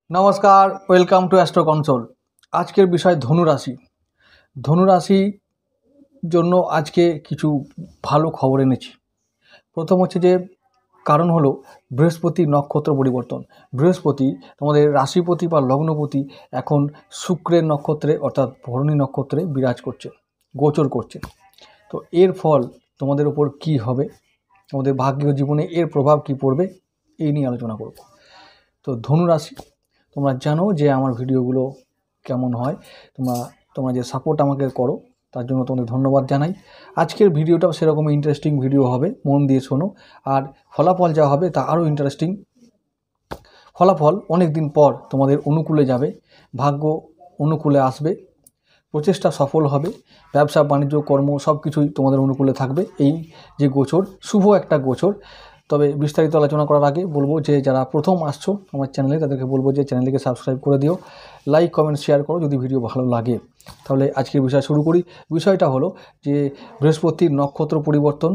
नमस्कार, welcome to astro console. आजकेर विषय धनुराशि। धनुराशि जन्य आज के किछु भालो खबर এনেছি। प्रथम হচ্ছে যে কারণ হলো বৃহস্পতি নক্ষত্র পরিবর্তন। বৃহস্পতি তোমাদের রাশিপতি বা লগ্নপতি এখন শুক্রের নক্ষত্রে অর্থাৎ ভরণী নক্ষত্রে বিরাজ করছে, গোচর করছে। তো এর ফল তোমাদের উপর কি হবে, তোমাদের ভাগ্য জীবনে এর প্রভাব কি পড়বে, এই নিয়ে আলোচনা করব। তো ধনুরাশি, তোমরা জানো যে আমার ভিডিওগুলো কেমন হয়, তোমরা যে সাপোর্ট আমাকে করো তার জন্য তোমাদের ধন্যবাদ জানাই। আজকের ভিডিওটাও সেরকম ইন্টারেস্টিং ভিডিও হবে, মন দিয়ে শোনো। আর ফলাফল যা হবে তা আরও ইন্টারেস্টিং। ফলাফল অনেক দিন পর তোমাদের অনুকূলে যাবে, ভাগ্য অনুকূলে আসবে, প্রচেষ্টা সফল হবে, ব্যবসা বাণিজ্য কর্ম সব কিছুই তোমাদের অনুকূলে থাকবে। এই যে গোচর, শুভ একটা গোচর। তবে বিস্তারিত আলোচনা করার আগে বলবো যে যারা প্রথম আসছো আমার চ্যানেলে তাদেরকে বলবো যে চ্যানেলটিকে সাবস্ক্রাইব করে দিও, লাইক কমেন্ট শেয়ার করো যদি ভিডিও ভালো লাগে। তাহলে আজকের বিষয় শুরু করি। বিষয়টা হলো যে বৃহস্পতির নক্ষত্র পরিবর্তন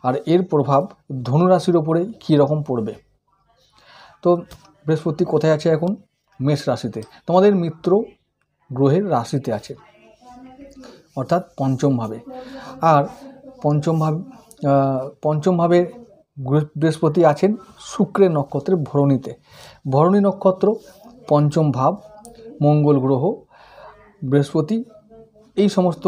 আর এর প্রভাব ধনুরাশির ওপরে কী রকম পড়বে। তো বৃহস্পতি কোথায় আছে এখন? মেষ রাশিতে, তোমাদের মিত্র গ্রহের রাশিতে আছে, অর্থাৎ পঞ্চম ভাবে। আর পঞ্চম ভাবে বৃহস্পতি আছেন শুক্রের নক্ষত্রে ভরণীতে। ভরণী নক্ষত্র পঞ্চম ভাব, মঙ্গল গ্রহ, বৃহস্পতি, এই সমস্ত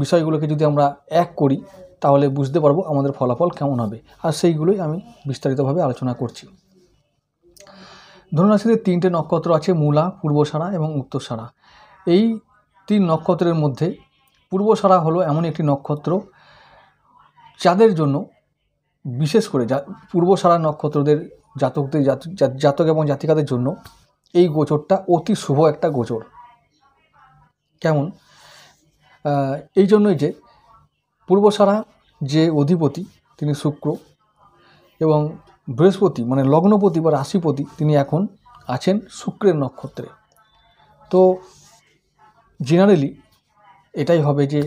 বিষয়গুলোকে যদি আমরা এক করি তাহলে বুঝতে পারবো আমাদের ফলাফল কেমন হবে। আর সেইগুলোই আমি বিস্তারিতভাবে আলোচনা করছি। ধনুরাশিতে তিনটে নক্ষত্র আছে, মূলা, পূর্বসারা এবং উত্তরসারা। এই তিন নক্ষত্রের মধ্যে পূর্বসারা হলো এমন একটি নক্ষত্র যাদের জন্য, বিশেষ করে পূর্বসারা নক্ষত্রদের জাতক এবং জাতিকাদের জন্য এই গোচরটা অতি শুভ একটা গোচর। কেমন? এই জন্যই যে পূর্বসারা যে অধিপতি তিনি শুক্র, এবং বৃহস্পতি মানে লগ্নপতি বা রাশিপতি তিনি এখন আছেন শুক্রের নক্ষত্রে। তো জেনারেলি এটাই হবে যে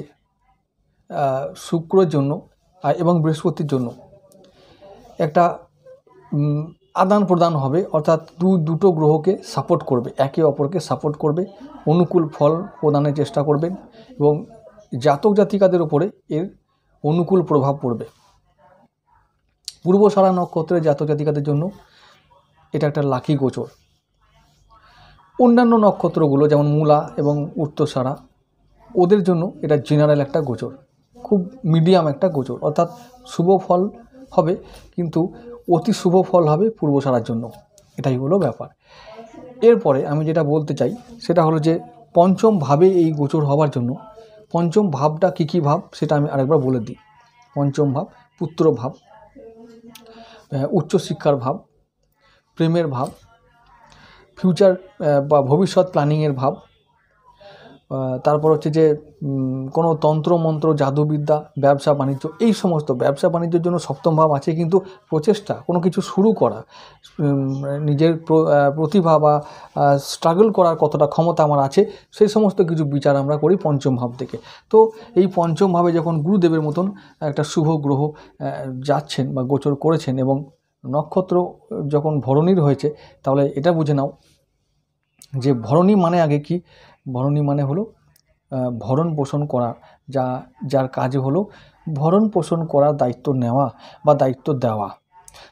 শুক্রের জন্য এবং বৃহস্পতির জন্য একটা আদান প্রদান হবে, অর্থাৎ দুটো গ্রহকে সাপোর্ট করবে, একে অপরকে সাপোর্ট করবে, অনুকূল ফল প্রদানের চেষ্টা করবেন এবং জাতক জাতিকাদের উপরে এর অনুকূল প্রভাব পড়বে। পূর্বসারা নক্ষত্রের জাতক জাতিকাদের জন্য এটা একটা লাকি গোচর। অন্যান্য নক্ষত্রগুলো যেমন মূলা এবং উত্তরসারা, ওদের জন্য এটা জেনারেল একটা গোচর, খুব মিডিয়াম একটা গোচর, অর্থাৎ শুভ ফল হবে কিন্তু অতি শুভ ফল হবে পূর্বসারার জন্য। এটাই হলো ব্যাপার। এরপরে আমি যেটা বলতে চাই সেটা হলো যে পঞ্চম ভাবে এই গোচর হওয়ার জন্য, পঞ্চম ভাবটা কী ভাব সেটা আমি আরেকবার বলে দিই। পঞ্চম ভাব পুত্র ভাব, উচ্চশিক্ষার ভাব, প্রেমের ভাব, ফিউচার বা ভবিষ্যৎ প্ল্যানিংয়ের ভাব। তারপর হচ্ছে যে কোনো তন্ত্রমন্ত্র, জাদুবিদ্যা, ব্যবসা বাণিজ্য, এই সমস্ত ব্যবসা বাণিজ্যের জন্য সপ্তম ভাব আছে। কিন্তু প্রচেষ্টা, কোনো কিছু শুরু করা, নিজের প্রতিভা বা স্ট্রাগল করার কতটা ক্ষমতা আমার আছে, সেই সমস্ত কিছু বিচার আমরা করি পঞ্চম ভাব থেকে। তো এই পঞ্চম ভাবে যখন গুরুদেবের মতন একটা শুভ গ্রহ যাচ্ছেন বা গোচর করেছেন এবং নক্ষত্র যখন ভরণীর হয়েছে, তাহলে এটা বুঝে নাও যে ভরণী মানে আগে কি? ভরণী মানে হলো ভরণ পোষণ করা, যার কাজ হলো ভরণ পোষণ করার দায়িত্ব নেওয়া বা দায়িত্ব দেওয়া।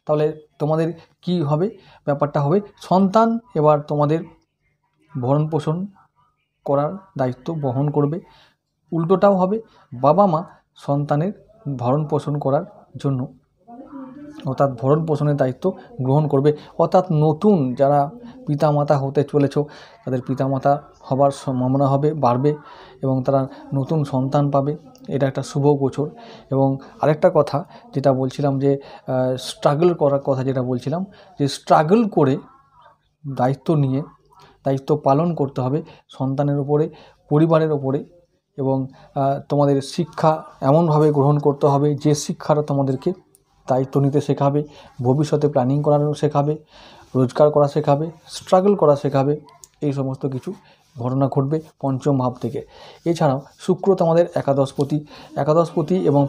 তাহলে তোমাদের কি হবে? ব্যাপারটা হবে সন্তান এবার তোমাদের ভরণ পোষণ করার দায়িত্ব বহন করবে। উল্টোটাও হবে, বাবা মা সন্তানের ভরণ পোষণ করার জন্য অর্থাৎ ভরণ পোষণের দায়িত্ব গ্রহণ করবে। অর্থাৎ নতুন যারা পিতামাতা হতে চলেছ তাদের পিতামাতা হবার সম্ভাবনা হবে, বাড়বে এবং তারা নতুন সন্তান পাবে। এটা একটা শুভ গোচর। এবং আরেকটা কথা যেটা বলছিলাম যে স্ট্রাগল করার কথা যেটা বলছিলাম, যে স্ট্রাগল করে দায়িত্ব নিয়ে দায়িত্ব পালন করতে হবে সন্তানের ওপরে, পরিবারের ওপরে, এবং তোমাদের শিক্ষা এমনভাবে গ্রহণ করতে হবে যে শিক্ষাটা তোমাদেরকে দায়িত্ব নিতে শেখাবে, ভবিষ্যতে প্ল্যানিং করানো শেখাবে, রোজগার করা শেখাবে, স্ট্রাগল করা শেখাবে। এই সমস্ত কিছু ঘটনা ঘটবে পঞ্চম ভাব থেকে। এছাড়াও শুক্র তোমাদের একাদশপতি এবং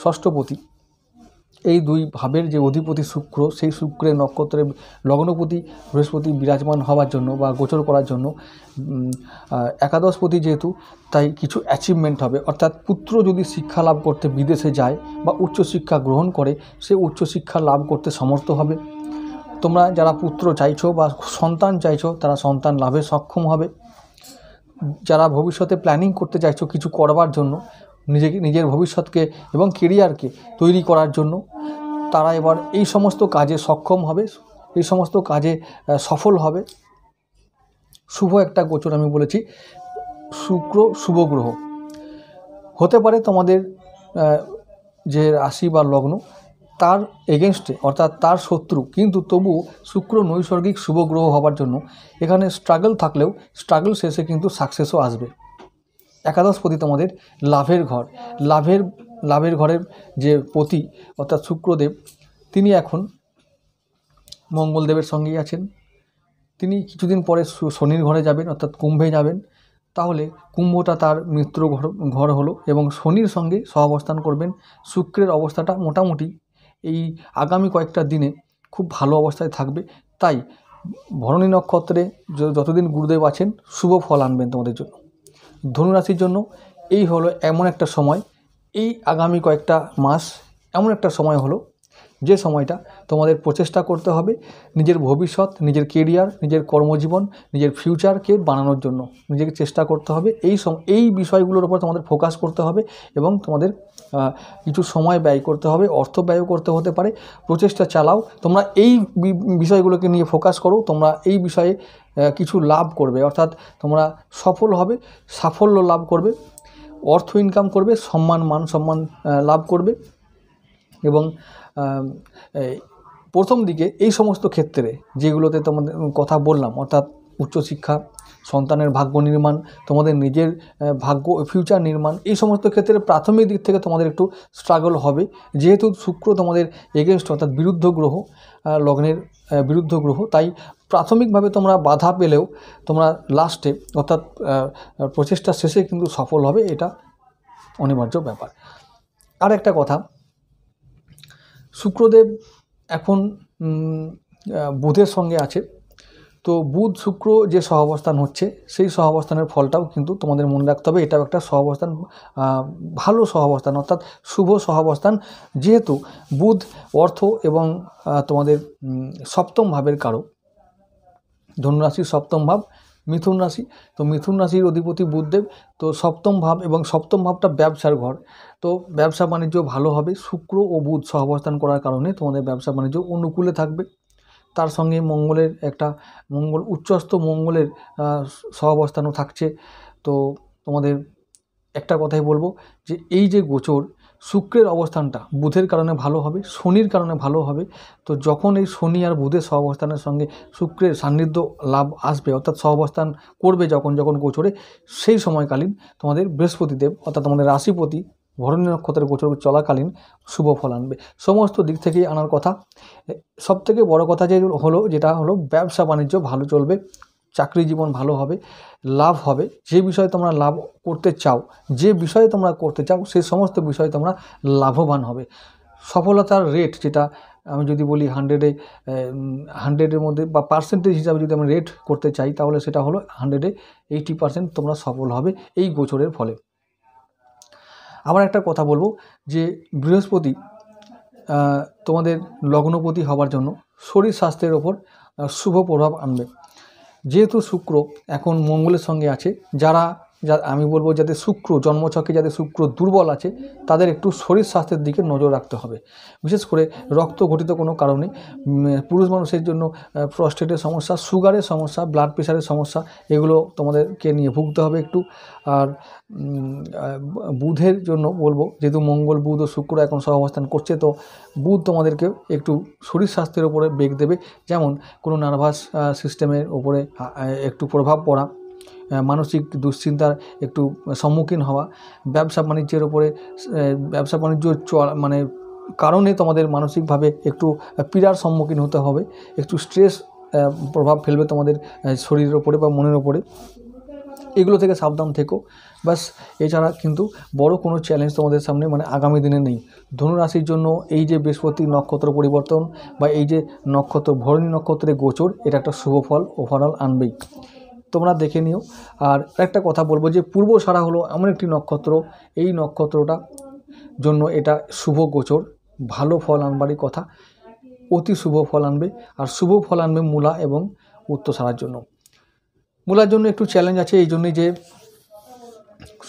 ষষ্ঠপতি, এই দুই ভাবের যে অধিপতি শুক্র, সেই শুক্রের নক্ষত্রে লগ্নপতি বৃহস্পতি বিরাজমান হওয়ার জন্য বা গোচর করার জন্য একাদশপতি যেহেতু, তাই কিছু অ্যাচিভমেন্ট হবে। অর্থাৎ পুত্র যদি শিক্ষা লাভ করতে বিদেশে যায় বা উচ্চশিক্ষা গ্রহণ করে, সে উচ্চশিক্ষা লাভ করতে সমর্থ হবে। তোমরা যারা পুত্র চাইছো বা সন্তান চাইছো, তারা সন্তান লাভে সক্ষম হবে। যারা ভবিষ্যতে প্ল্যানিং করতে চাইছো কিছু করবার জন্য, নিজের ভবিষ্যৎকে এবং কেরিয়ারকে তৈরি করার জন্য, তারা এবার এই সমস্ত কাজে সক্ষম হবে, এই সমস্ত কাজে সফল হবে। শুভ একটা গোচর আমি বলেছি, শুক্র শুভ গ্রহ হতে পারে তোমাদের যে রাশি বা লগ্ন তার এগেনস্টে, অর্থাৎ তার শত্রু, কিন্তু তবুও শুক্র নৈসর্গিক শুভ গ্রহ হবার জন্য এখানে স্ট্রাগল থাকলেও স্ট্রাগল শেষে কিন্তু সাকসেসও আসবে। একাদশপতি তোমাদের লাভের ঘরের যে পতি অর্থাৎ শুক্রদেব, তিনি এখন মঙ্গলদেবের সঙ্গেই আছেন। তিনি কিছুদিন পরে শনির ঘরে যাবেন, অর্থাৎ কুম্ভে যাবেন। তাহলে কুম্ভটা তার মিত্র ঘর হলো এবং শনির সঙ্গে সহাবস্থান করবেন। শুক্রের অবস্থাটা মোটামুটি এই আগামী কয়েকটা দিনে খুব ভালো অবস্থায় থাকবে। তাই ভরণী নক্ষত্রে যতদিন গুরুদেব আছেন শুভ ফল আনবেন তোমাদের জন্য। ধনুরাশির জন্য এই হলো এমন একটা সময়, এই আগামী কয়েকটা মাস এমন একটা সময় হলো যে সময়টা তোমাদের প্রচেষ্টা করতে হবে নিজের ভবিষ্যৎ, নিজের কেরিয়ার, নিজের কর্মজীবন, নিজের ফিউচারকে বানানোর জন্য নিজেকে চেষ্টা করতে হবে। এই বিষয়গুলোর উপর তোমাদের ফোকাস করতে হবে এবং তোমাদের কিছু সময় ব্যয় করতে হবে, অর্থ ব্যয় করতে হতে পারে। প্রচেষ্টা চালাও, তোমরা এই বিষয়গুলোকে নিয়ে ফোকাস করো, তোমরা এই বিষয়ে কিছু লাভ করবে, অর্থাৎ তোমরা সফল হবে, সাফল্য লাভ করবে, অর্থ ইনকাম করবে, মান সম্মান লাভ করবে। এবং প্রথম দিকে এই সমস্ত ক্ষেত্রে যেগুলোতে তোমাদের কথা বললাম, অর্থাৎ উচ্চশিক্ষা, সন্তানের ভাগ্য নির্মাণ, তোমাদের নিজের ভাগ্য ফিউচার নির্মাণ, এই সমস্ত ক্ষেত্রে প্রাথমিক দিক থেকে তোমাদের একটু স্ট্রাগল হবে। যেহেতু শুক্র তোমাদের এগেনস্ট, অর্থাৎ বিরুদ্ধ গ্রহ, লগ্নের বিরুদ্ধ গ্রহ, তাই প্রাথমিকভাবে তোমরা বাধা পেলেও তোমরা লাস্টে, অর্থাৎ প্রচেষ্টা শেষে কিন্তু সফল হবে, এটা অনিবার্য ব্যাপার। আর একটা কথা, শুক্রদেব এখন বুধের সঙ্গে আছে। তো বুধ শুক্র যে সহাবস্থান হচ্ছে, সেই সহাবস্থানের ফলটাও কিন্তু তোমাদের মনে রাখতে হবে। এটাও একটা সহাবস্থান, ভালো সহাবস্থান, অর্থাৎ শুভ সহাবস্থান। যেহেতু বুধ অর্থ এবং তোমাদের সপ্তম ভাবের কারক, ধনুরাশির সপ্তম ভাব মিথুন রাশি, তো মিথুন রাশির অধিপতি বুধদেব। তো সপ্তম ভাব এবং সপ্তম ভাবটা ব্যবসার ঘর, তো ব্যবসা বাণিজ্য ভালো হবে। শুক্র ও বুধ সহাবস্থান করার কারণে তোমাদের ব্যবসা বাণিজ্য অনুকূলে থাকবে। তার সঙ্গে উচ্চস্থ মঙ্গলের সহাবস্থানও থাকছে। তো তোমাদের একটা কথাই বলবো যে এই যে গোচর, শুক্রের অবস্থানটা বুধের কারণে ভালো হবে, শনির কারণে ভালো হবে। তো যখন এই শনি আর বুধের সহাবস্থানের সঙ্গে শুক্রের সান্নিধ্য লাভ আসবে, অর্থাৎ সহাবস্থান করবে যখন গোচরে, সেই সময়কালীন তোমাদের বৃহস্পতিদেব, অর্থাৎ তোমাদের রাশিপতি ভরণী নক্ষত্রের গোচর চলাকালীন শুভ ফল আনবে। সমস্ত দিক থেকেই আনার কথা। সবথেকে বড় কথা যেটা হলো ব্যবসা বাণিজ্য ভালো চলবে, চাকরি জীবন ভালো হবে, লাভ হবে। যে বিষয়ে তোমরা লাভ করতে চাও, সেই সমস্ত বিষয়ে তোমরা লাভবান হবে। সফলতার রেট, যেটা আমি যদি বলি 100-এর মধ্যে বা পার্সেন্টেজ হিসাবে যদি আমি রেট করতে চাই, তাহলে সেটা হলো 100-এ 80% তোমরা সফল হবে এই গোচরের ফলে। আবার একটা কথা বলবো যে বৃহস্পতি তোমাদের লগ্নপতি হওয়ার জন্য শরীর স্বাস্থ্যের ওপর শুভ প্রভাব আনবে। যেহেতু শুক্র এখন মঙ্গলের সঙ্গে আছে, যারা আমি বলবো যাদের শুক্র জন্মছকে যাদের শুক্র দুর্বল আছে তাদের একটু শরীর স্বাস্থ্যের দিকে নজর রাখতে হবে। বিশেষ করে রক্ত ঘটিত কোনো কারণে পুরুষ মানুষের জন্য প্রস্টেটের সমস্যা, সুগারের সমস্যা, ব্লাড প্রেশারের সমস্যা, এগুলো তোমাদেরকে নিয়ে ভুগতে হবে একটু। আর বুধের জন্য বলবো, যেহেতু মঙ্গল, বুধ ও শুক্র এখন সহাবস্থান করছে, তো বুধ তোমাদেরকে একটু শরীর স্বাস্থ্যের উপরে বেগ দেবে। যেমন কোনো নার্ভাস সিস্টেমের উপরে একটু প্রভাব পড়া, মানসিক দুশ্চিন্তার একটু সম্মুখীন হওয়া, ব্যবসা বাণিজ্যের উপরে ব্যবসা বাণিজ্য মানে কারণে তোমাদের মানসিকভাবে একটু পীড়ার সম্মুখীন হতে হবে, একটু স্ট্রেস প্রভাব ফেলবে তোমাদের শরীরের ওপরে বা মনের ওপরে। এগুলো থেকে সাবধান থেকো। বাস, এছাড়া কিন্তু বড় কোনো চ্যালেঞ্জ তোমাদের সামনে মানে আগামী দিনে নেই। ধনুরাশির জন্য এই যে বৃহস্পতি নক্ষত্র পরিবর্তন বা এই যে নক্ষত্র ভরণী নক্ষত্রে গোচর, এটা একটা শুভ ফল ওভারঅল আনবেই, তোমরা দেখে নিও। আর একটা কথা বলবো যে পূর্বসারা হলো এমন একটি নক্ষত্র, এই নক্ষত্রটা জন্য এটা শুভ গোচর, ভালো ফল আনবারই কথা, অতি শুভ ফল আনবে। আর শুভ ফল আনবে মূলা এবং উত্তরসারার জন্য। মূলার জন্য একটু চ্যালেঞ্জ আছে, এই জন্যই যে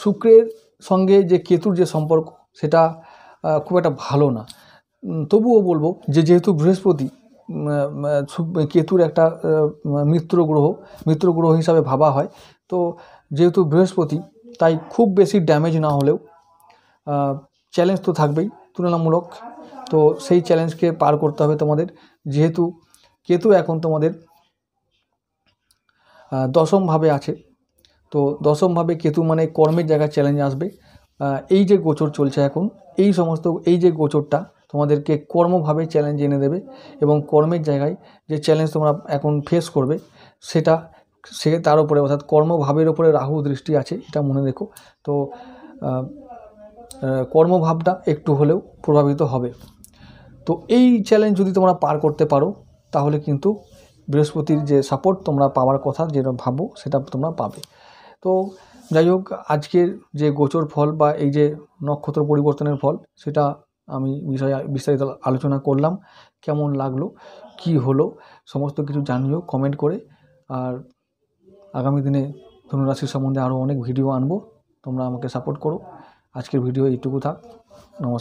শুক্রের সঙ্গে যে কেতুর যে সম্পর্ক সেটা খুব একটা ভালো না। তবুও বলবো যে যেহেতু বৃহস্পতি কেতুর একটা মিত্র গ্রহ হিসাবে ভাবা হয়, তো যেহেতু বৃহস্পতি, তাই খুব বেশি ড্যামেজ না হলেও চ্যালেঞ্জ তো থাকবেই তুলনামূলক। তো সেই চ্যালেঞ্জকে পার করতে হবে তোমাদের। যেহেতু কেতু এখন তোমাদের দশমভাবে আছে, তো দশমভাবে কেতু মানে কর্মের জায়গায় চ্যালেঞ্জ আসবে। এই যে গোচর চলছে এখন, এই যে গোচরটা তোমাদেরকে কর্মভাবে চ্যালেঞ্জ এনে দেবে, এবং কর্মের জায়গায় যে চ্যালেঞ্জ তোমরা এখন ফেস করবে তার উপরে, অর্থাৎ কর্মভাবের উপরে রাহু দৃষ্টি আছে, এটা মনে রেখো। তো কর্মভাবটা একটু হলেও প্রভাবিত হবে। তো এই চ্যালেঞ্জ যদি তোমরা পার করতে পারো, তাহলে কিন্তু বৃহস্পতির যে সাপোর্ট তোমরা পাওয়ার কথা যেটা ভাবো সেটা তোমরা পাবে। তো যাই হোক, আজকের যে গোচর ফল বা এই যে নক্ষত্র পরিবর্তনের ফল, সেটা আমি বিস্তারিত আলোচনা করলাম। কেমন লাগলো, কি হলো, সমস্ত কিছু জানিও কমেন্ট করে। আর আগামী দিনে ধনুরাশির সম্বন্ধে আরও অনেক ভিডিও আনবো, তোমরা আমাকে সাপোর্ট করো। আজকের ভিডিও এইটুকু থাক। নমস্কার।